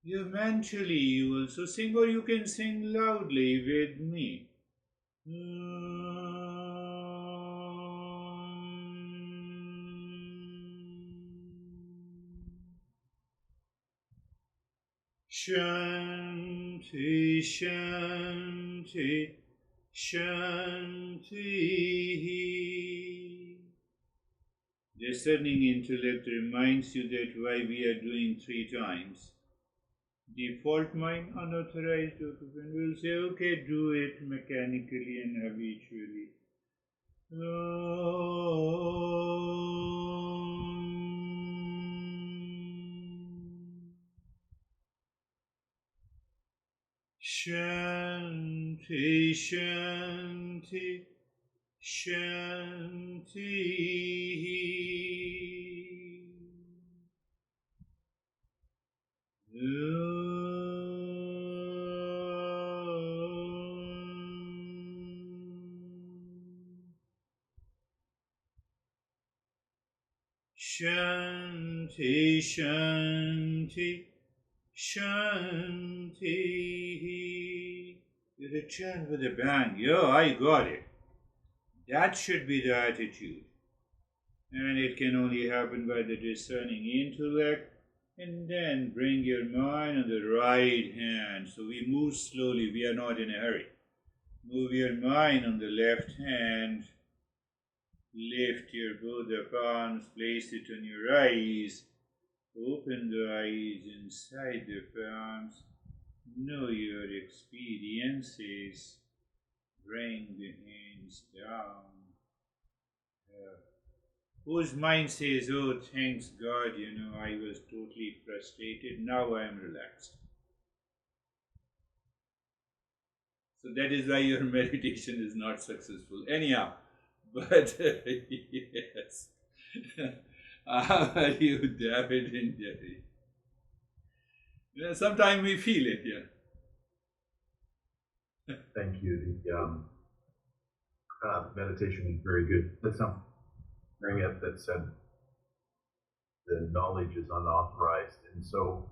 You mentally, you also sing, or you can sing loudly with me. Shanti, Shanti, Shanti. Discerning intellect reminds you that why we are doing 3 times. Default mind, unauthorized occupant will say, okay, do it mechanically and habitually. Shanti, Shanti, Shanti. Shanti, Shanti, Shanti. You return with a bang. Yeah, I got it. That should be the attitude. And it can only happen by the discerning intellect. And then bring your mind on the right hand. So we move slowly, we are not in a hurry. Move your mind on the left hand. Lift your both the palms, place it on your eyes. Open the eyes inside the palms. Know your experiences. Bring the hands down. Whose mind says, oh, thanks God, I was totally frustrated, now I am relaxed. So that is why your meditation is not successful. Anyhow, but yes. How are you, David and Jerry? Sometimes we feel it, yeah. Thank you. The meditation was very good. Let's not bring it that said the knowledge is unauthorized. And so,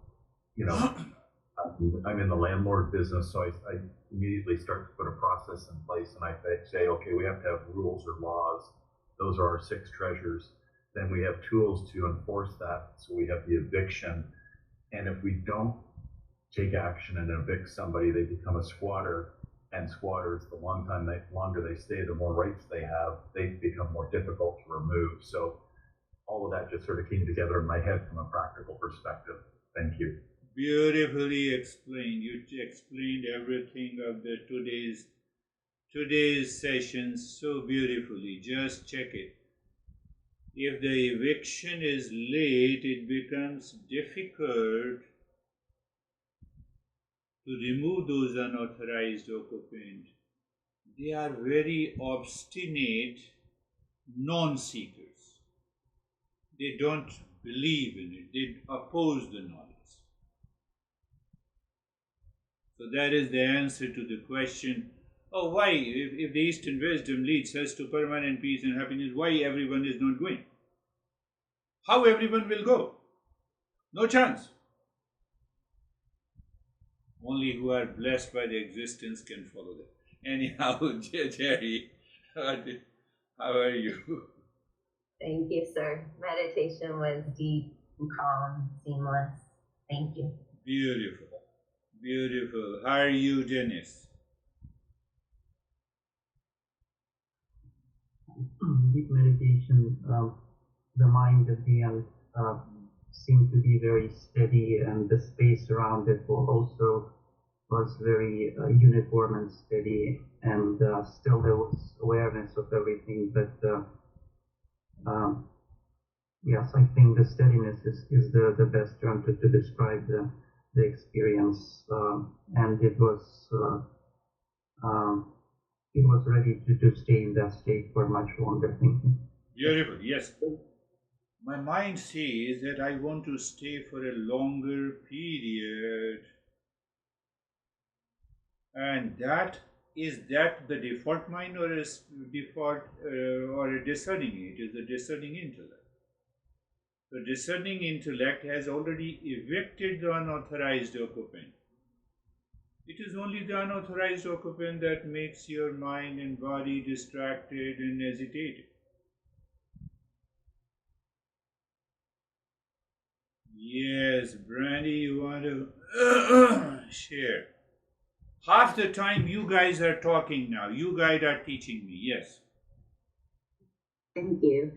I'm in the landlord business, so I immediately start to put a process in place, and I say, okay, we have to have rules or laws. Those are our 6 treasures. Then we have tools to enforce that. So we have the eviction. And if we don't take action and evict somebody, they become a squatter. And squatters, the longer they stay, the more rights they have, they become more difficult to remove. So all of that just sort of came together in my head from a practical perspective. Thank you. Beautifully explained. You explained everything of the today's session so beautifully. Just check it. If the eviction is late, it becomes difficult to remove those unauthorized occupants. They are very obstinate non-seekers. They don't believe in it. They oppose the knowledge. So that is the answer to the question, why, if the Eastern wisdom leads us to permanent peace and happiness, why everyone is not going? How everyone will go? No chance. Only who are blessed by the existence can follow them. Anyhow, Jerry, how are you? Thank you, sir. Meditation was deep and calm, seamless. Thank you. Beautiful. Beautiful. How are you, Dennis? Deep meditation, the mind at the end seemed to be very steady, and the space around it also was very uniform and steady, and still there was awareness of everything. But yes, I think the steadiness is the best term to describe the experience, and it was ready to stay in that state for much longer. Thinking. Beautiful, yes. My mind says that I want to stay for a longer period. And is that the default mind or a default or a discerning? It is the discerning intellect. The discerning intellect has already evicted the unauthorized occupant. It is only the unauthorized occupant that makes your mind and body distracted and agitated. Yes, Brandy, you want to share? Half the time you guys are talking now. You guys are teaching me. Yes. Thank you.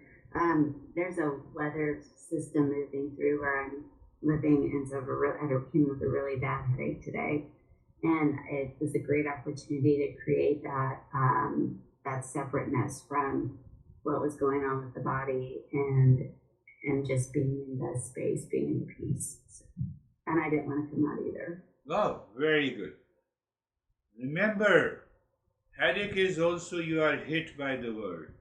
There's a weather system moving through where I'm living, and so I came with a really bad headache today, and it was a great opportunity to create that separateness from what was going on with the body, and just being in the space, being in peace. And I didn't want to come out either. Oh, very good. Remember, headache is also you are hit by the word.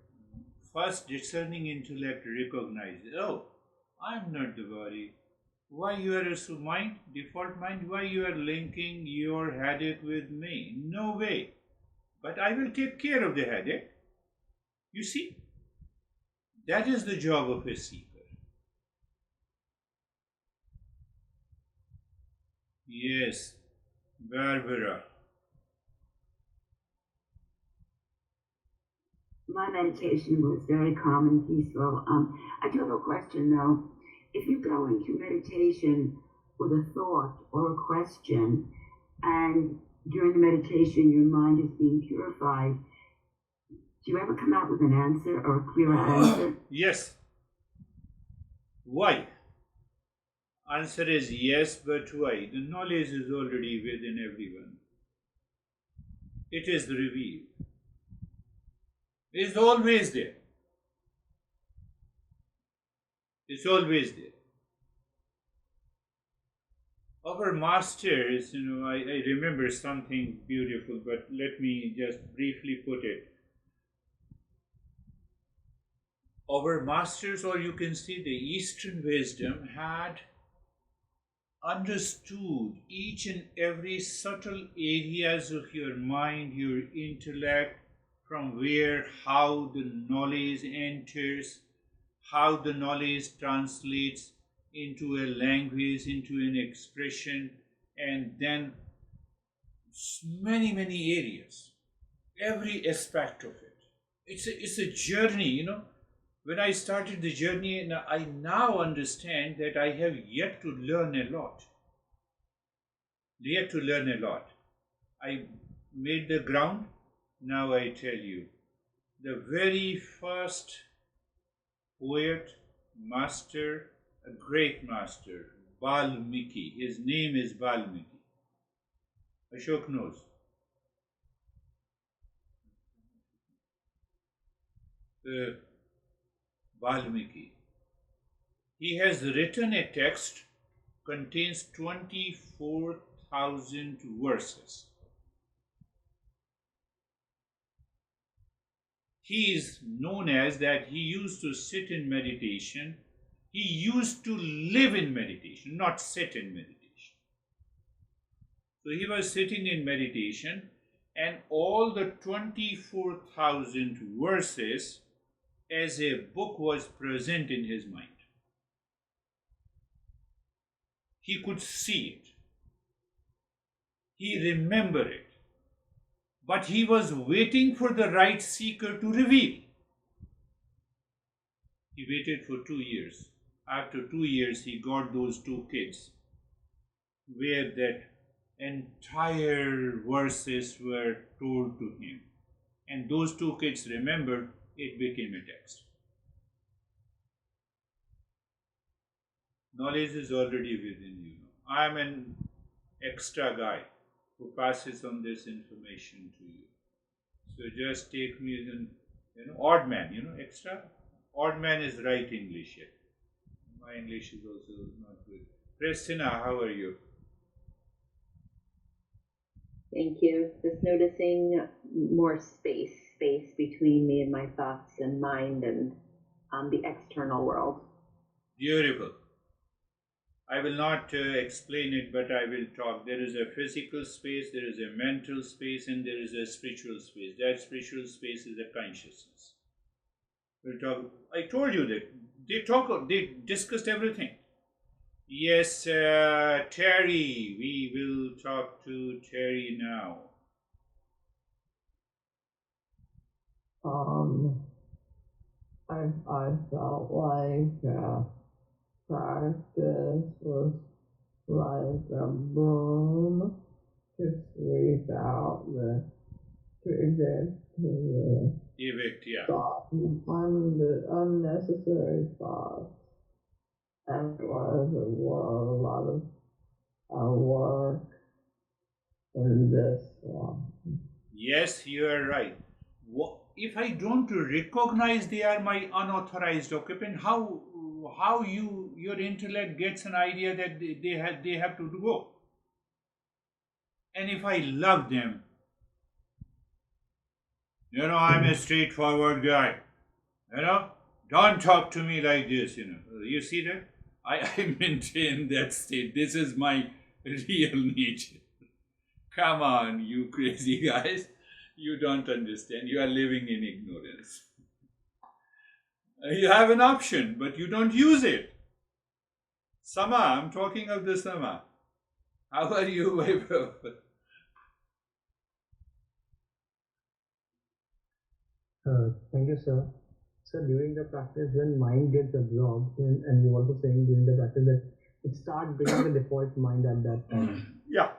First, discerning intellect recognizes, oh, I'm not the body. Why you are so mind, default mind, why you are linking your headache with me? No way. But I will take care of the headache. You see, that is the job of a seeker. Yes, Barbara. My meditation was very calm and peaceful. I do have a question though. If you go into meditation with a thought or a question, and during the meditation your mind is being purified, do you ever come out with an answer or a clearer answer? Yes. Why? Answer is yes, but why? The knowledge is already within everyone. It is revealed. It is always there. It's always there. Our masters, I remember something beautiful, but let me just briefly put it. Our masters, or you can say the Eastern wisdom, had understood each and every subtle areas of your mind, your intellect, from where, how the knowledge enters, how the knowledge translates into a language, into an expression, and then many, many areas, every aspect of it. It's a journey, When I started the journey, I now understand that I have yet to learn a lot. Yet to learn a lot. I made the ground, now I tell you. The very first poet, master, a great master, Valmiki. His name is Valmiki. Ashok knows. Valmiki. He has written a text, contains 24,000 verses. He is known as that he used to sit in meditation. He used to live in meditation, not sit in meditation. So he was sitting in meditation, and all the 24,000 verses as a book was present in his mind. He could see it. He remembered it. But he was waiting for the right seeker to reveal. He waited for 2 years. After 2 years, he got those 2 kids, where that entire verses were told to him. And those 2 kids remembered, it became a text. Knowledge is already within you. I am an extra guy who passes on this information to you. So just take me as an odd man, extra. Odd man is right English yet. My English is also not good. Christina, how are you? Thank you. Just noticing more space between me and my thoughts and mind and the external world. Beautiful. I will not explain it, but I will talk. There is a physical space, there is a mental space, and there is a spiritual space. That spiritual space is a consciousness. We'll talk. I told you that they discussed everything. Yes, Terry. We will talk to Terry now. I felt like practice was like a broom to sweep out the Evict, yeah. Unnecessary thoughts. And it was a lot of work in this one. Yes, you are right. If I don't recognize they are my unauthorized occupant, how your intellect gets an idea that they have to go? And if I love them, You know, I'm a straightforward guy. You know, don't talk to me like this, you know. You see that? I maintain that state. This is my real nature. Come on, you crazy guys. You don't understand. You are living in ignorance. You have an option, but you don't use it. Sama, I'm talking of the Sama. How are you, Vaibhav? Thank you, sir. So during the practice, when mind gets absorbed, and you also saying during the practice that it starts bringing the default mind at that time. Yeah.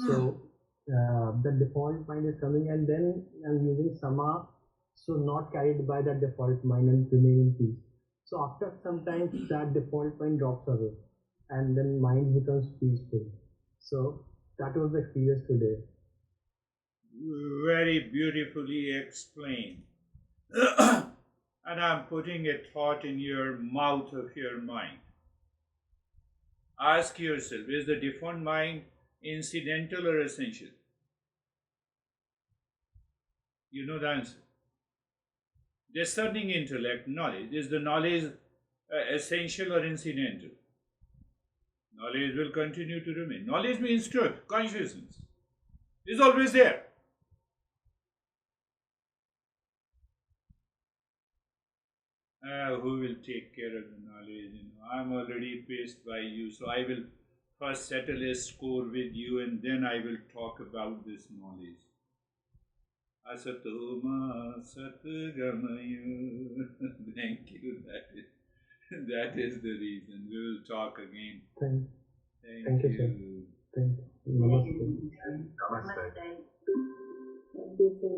So the default mind is coming, and then I'm using sama, so not carried by that default mind and remain in peace. So after some time, that default mind drops away, and then mind becomes peaceful. So that was the experience today. Very beautifully explained. And I'm putting a thought in your mouth of your mind. Ask yourself, is the default mind incidental or essential? You know the answer. Discerning intellect, knowledge. Is the knowledge essential or incidental? Knowledge will continue to remain. Knowledge means truth, consciousness. Is always there. Who will take care of the knowledge? You know, I'm already paced by you, so I will first settle a score with you, and then I will talk about this knowledge. Asatoma satgamayu. Thank you. That is the reason. We will talk again. Thank you, sir. Thank you. Namaste. Namaste. Thank you, sir.